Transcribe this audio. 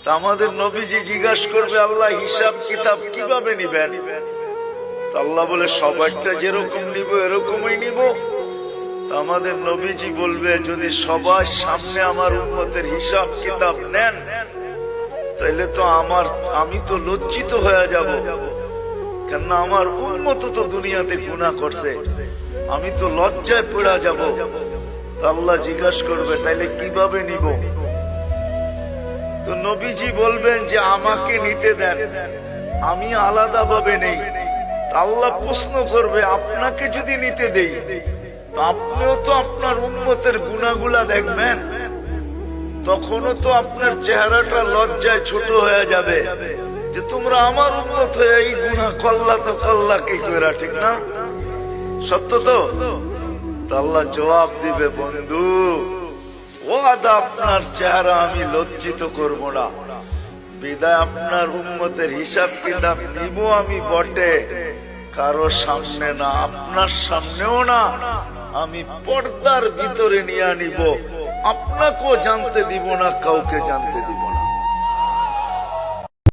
তা আমাদের নবীজি জিজ্ঞাসা করবে, আল্লাহ হিসাব কিতাব কিভাবে নিবেন? আল্লাহ বলে, সবারটা যেরকম নিব এরকমই নিব। আমাদের নবীজি বলবে, যদি সবার সামনে আমার উম্মতের হিসাব কিতাব নেন, তাইলে তো আমি তো লজ্জিত হয়ে যাব, কেননা আমার উম্মত তো দুনিয়াতে গুনাহ করছে, আমি তো লজ্জায় পড়ে যাব। আল্লাহ জিজ্ঞাসা করবে, তাইলে কিভাবে নিব? তো নবীজি বলবেন যে আমাকে নিতে দেন, আমি আলাদা ভাবে নেই। আল্লাহ প্রশ্ন করবে, আপনাকে যদি নিতে দেই, তো আপনিও তো আপনার উম্মতের গুনাহগুলা দেখবেন, তখনও তো আপনার চেহারাটা লজ্জায় ছোট হয়ে যাবে যে তোমরা আমার উম্মত হয়ে এই গুনাহ করলা, তো করলা কি করে, ঠিক না? সত্য তো? আল্লাহ জবাব দিবে, বন্ধু ওয়াদা, আপনার চেহারা আমি লজ্জিত করব না, বিদায় আপনার উম্মতের হিসাব কিতাব নিব আমি বটে, কারো সামনে না, আপনার সামনেও না, আমি পর্দার ভিতরে নিয়ে নিব, আপনাকেও জানতে দিব না, কাউকে জানতে দিব না।